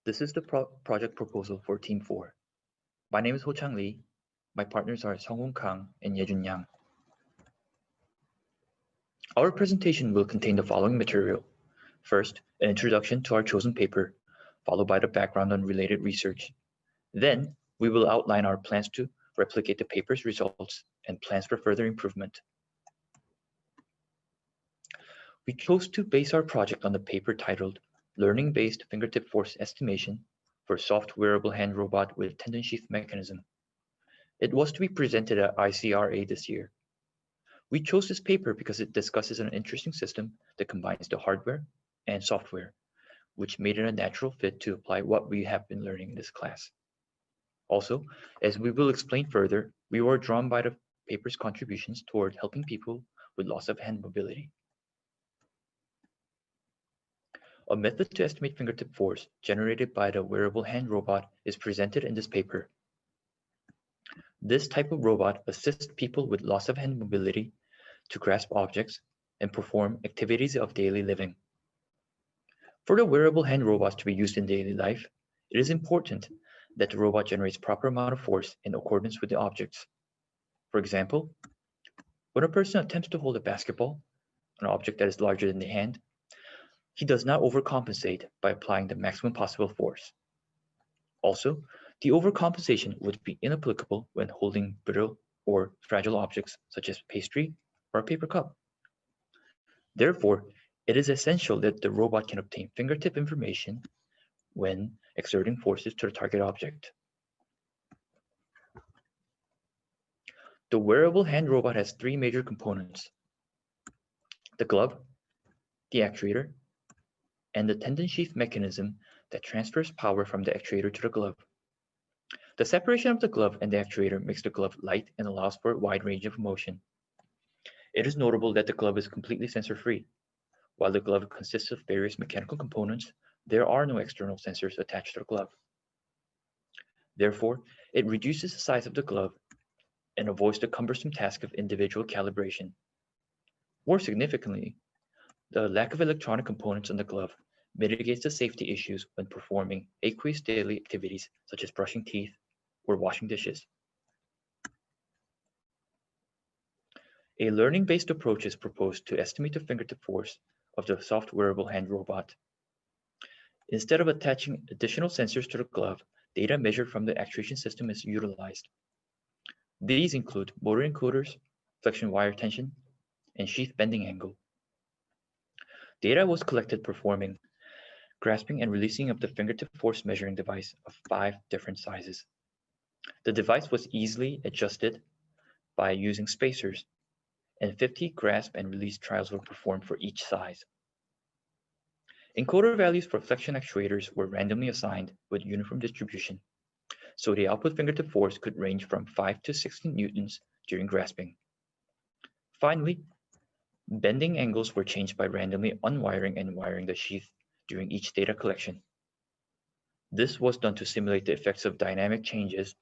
This is the project proposal for Team 4. My name is Ho Chang Lee. My partners are Sunghoon Kang and Yejun Yang. Our presentation will contain the following material. First, an introduction to our chosen paper, followed by the background on related research. Then, we will outline our plans to replicate the paper's results and plans for further improvement. We chose to base our project on the paper titled Learning-Based Fingertip Force Estimation for Soft Wearable Hand Robot with Tendon Sheath Mechanism. It was to be presented at ICRA this year. We chose this paper because it discusses an interesting system that combines the hardware and software, which made it a natural fit to apply what we have been learning in this class. Also, as we will explain further, we were drawn by the paper's contributions toward helping people with loss of hand mobility. A method to estimate fingertip force generated by the wearable hand robot is presented in this paper. This type of robot assists people with loss of hand mobility to grasp objects and perform activities of daily living. For the wearable hand robots to be used in daily life, it is important that the robot generates proper amount of force in accordance with the objects. For example, when a person attempts to hold a basketball, an object that is larger than the hand, he does not overcompensate by applying the maximum possible force. Also, the overcompensation would be inapplicable when holding brittle or fragile objects such as pastry or a paper cup. Therefore, it is essential that the robot can obtain fingertip information when exerting forces to the target object. The wearable hand robot has three major components: the glove, the actuator, and the tendon sheath mechanism that transfers power from the actuator to the glove. The separation of the glove and the actuator makes the glove light and allows for a wide range of motion. It is notable that the glove is completely sensor-free. While the glove consists of various mechanical components, there are no external sensors attached to the glove. Therefore, it reduces the size of the glove and avoids the cumbersome task of individual calibration. More significantly, the lack of electronic components on the glove mitigates the safety issues when performing aqueous daily activities such as brushing teeth or washing dishes. A learning-based approach is proposed to estimate the fingertip force of the soft wearable hand robot. Instead of attaching additional sensors to the glove, data measured from the actuation system is utilized. These include motor encoders, flexion wire tension, and sheath bending angle. Data was collected performing grasping and releasing of the fingertip force measuring device of 5 different sizes. The device was easily adjusted by using spacers, and 50 grasp and release trials were performed for each size. Encoder values for flexion actuators were randomly assigned with uniform distribution, so the output fingertip force could range from 5 to 16 newtons during grasping. Finally, bending angles were changed by randomly unwiring and wiring the sheath during each data collection. This was done to simulate the effects of dynamic changes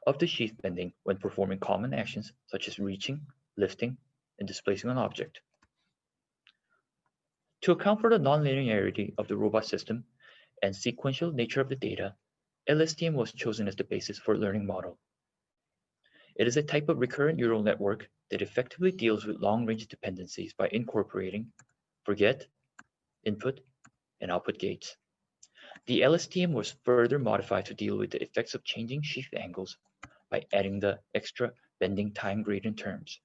of the sheath bending when performing common actions such as reaching, lifting, and displacing an object. To account for the nonlinearity of the robot system and sequential nature of the data, LSTM was chosen as the basis for a learning model. It is a type of recurrent neural network that effectively deals with long-range dependencies by incorporating forget, input, and output gates. The LSTM was further modified to deal with the effects of changing sheath angles by adding the extra bending time gradient terms.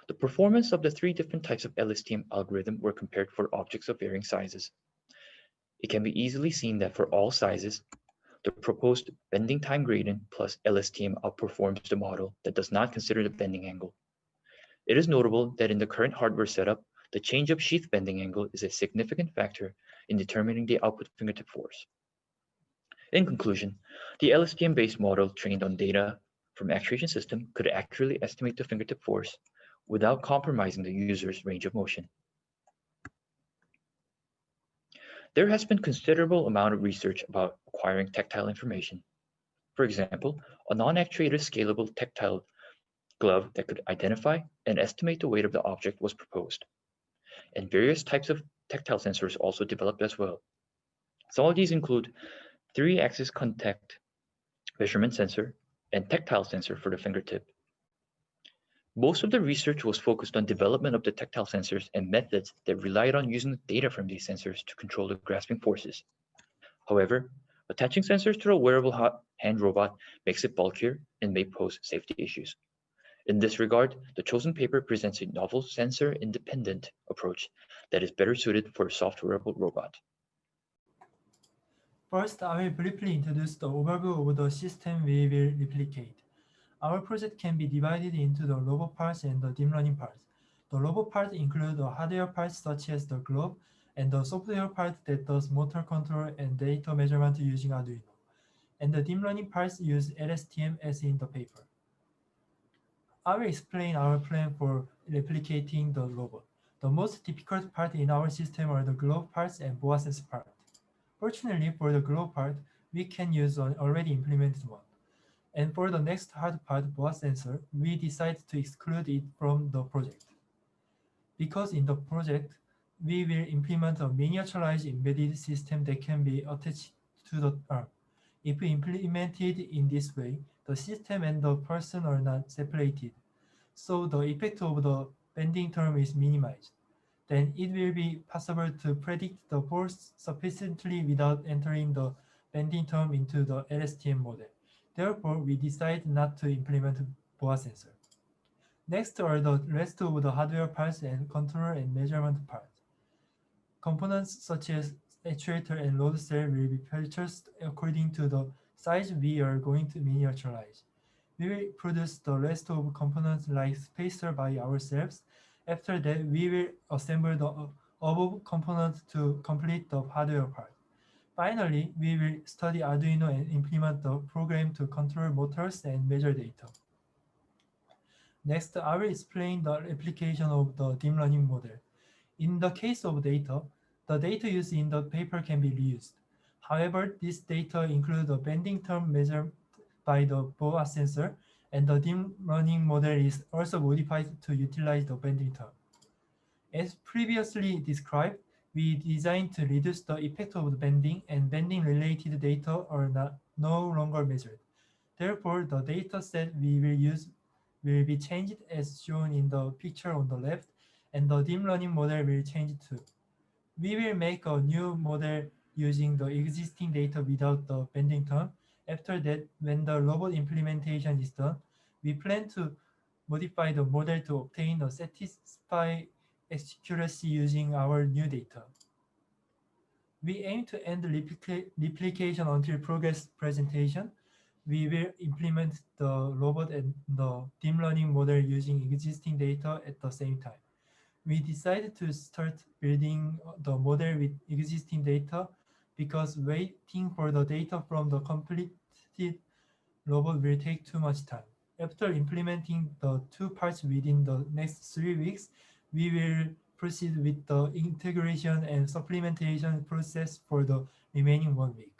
The performance of the 3 different types of LSTM algorithm were compared for objects of varying sizes. It can be easily seen that for all sizes, the proposed bending time gradient plus LSTM outperforms the model that does not consider the bending angle. It is notable that in the current hardware setup, the change of sheath bending angle is a significant factor in determining the output fingertip force. In conclusion, the LSTM-based model trained on data from actuation system could accurately estimate the fingertip force without compromising the user's range of motion. There has been considerable amount of research about acquiring tactile information. For example, a non-actuated scalable tactile glove that could identify and estimate the weight of the object was proposed, and various types of tactile sensors also developed as well. Some of these include 3-axis contact measurement sensor and tactile sensor for the fingertip. Most of the research was focused on development of the tactile sensors and methods that relied on using the data from these sensors to control the grasping forces. However, attaching sensors to a wearable hand robot makes it bulkier and may pose safety issues. In this regard, the chosen paper presents a novel sensor-independent approach that is better suited for a soft wearable robot. First, I will briefly introduce the overview of the system we will replicate. Our project can be divided into the robot parts and the deep learning parts. The robot part include the hardware parts such as the glove and the software part that does motor control and data measurement using Arduino. And the deep learning parts use LSTM as in the paper. I will explain our plan for replicating the robot. The most difficult part in our system are the glove parts and boa sensor part. Fortunately for the glove part, we can use an already implemented one. And for the next hard part, boa sensor, we decided to exclude it from the project. Because in the project, we will implement a miniaturized embedded system that can be attached to the arm. If we implement it in this way, the system and the person are not separated. So the effect of the bending term is minimized. Then it will be possible to predict the force sufficiently without entering the bending term into the LSTM model. Therefore, we decided not to implement boa sensor. Next are the rest of the hardware parts and controller and measurement parts. Components such as actuator and load cell will be purchased according to the size we are going to miniaturize. We will produce the rest of components like spacer by ourselves. After that, we will assemble the above components to complete the hardware part. Finally, we will study Arduino and implement the program to control motors and measure data. Next, I will explain the application of the deep learning model. In the case of data, the data used in the paper can be reused. However, this data includes a bending term measured by the BOA sensor, and the deep learning model is also modified to utilize the bending term. As previously described, we designed to reduce the effect of the bending, and bending-related data are no longer measured. Therefore, the data set we will use will be changed as shown in the picture on the left, and the deep learning model will change too. We will make a new model using the existing data without the bending term. After that, when the robot implementation is done, we plan to modify the model to obtain a satisfied accuracy using our new data. We aim to end replication until progress presentation. We will implement the robot and the deep learning model using existing data at the same time. We decided to start building the model with existing data because waiting for the data from the completed robot will take too much time. After implementing the two parts within the next 3 weeks, we will proceed with the integration and supplementation process for the remaining 1 week.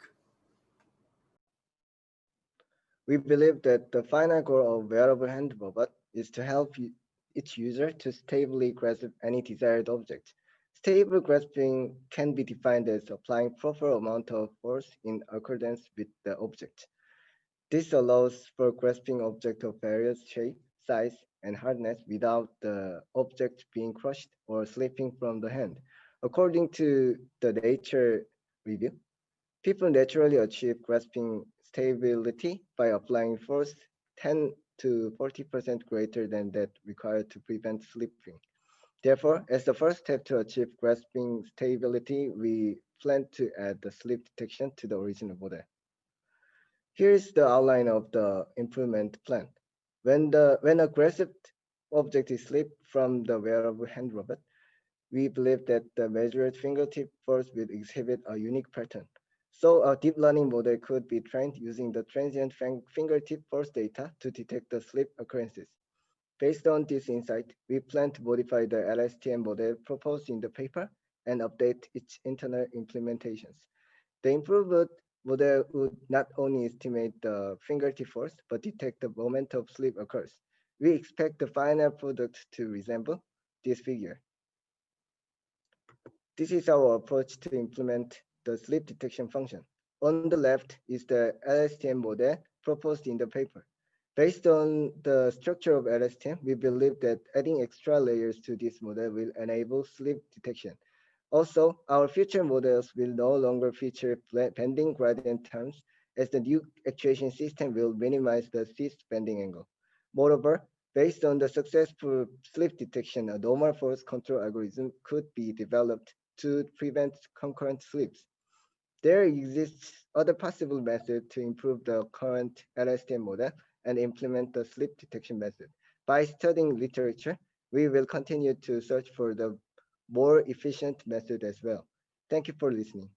We believe that the final goal of wearable hand robot is to help its user to stably grasp any desired object. Stable grasping can be defined as applying proper amount of force in accordance with the object. This allows for grasping object of various shape, size, and hardness without the object being crushed or slipping from the hand. According to the Nature review, people naturally achieve grasping stability by applying force 10 to 40% greater than that required to prevent slipping. Therefore, as the first step to achieve grasping stability, we plan to add the slip detection to the original model. Here is the outline of the improvement plan. When a grasped object is slipped from the wearable hand robot, we believe that the measured fingertip force will exhibit a unique pattern. So a deep learning model could be trained using the transient fingertip force data to detect the slip occurrences. Based on this insight, we plan to modify the LSTM model proposed in the paper and update its internal implementations. The improved model would not only estimate the fingertip force, but detect the moment of slip occurs. We expect the final product to resemble this figure. This is our approach to implement the sleep detection function. On the left is the LSTM model proposed in the paper. Based on the structure of LSTM, we believe that adding extra layers to this model will enable sleep detection. Also, our future models will no longer feature bending gradient terms, as the new actuation system will minimize the cyst bending angle. Moreover, based on the successful sleep detection, a normal force control algorithm could be developed to prevent concurrent sleeps. There exists other possible methods to improve the current LSTM model and implement the sleep detection method. By studying literature, we will continue to search for the more efficient method as well. Thank you for listening.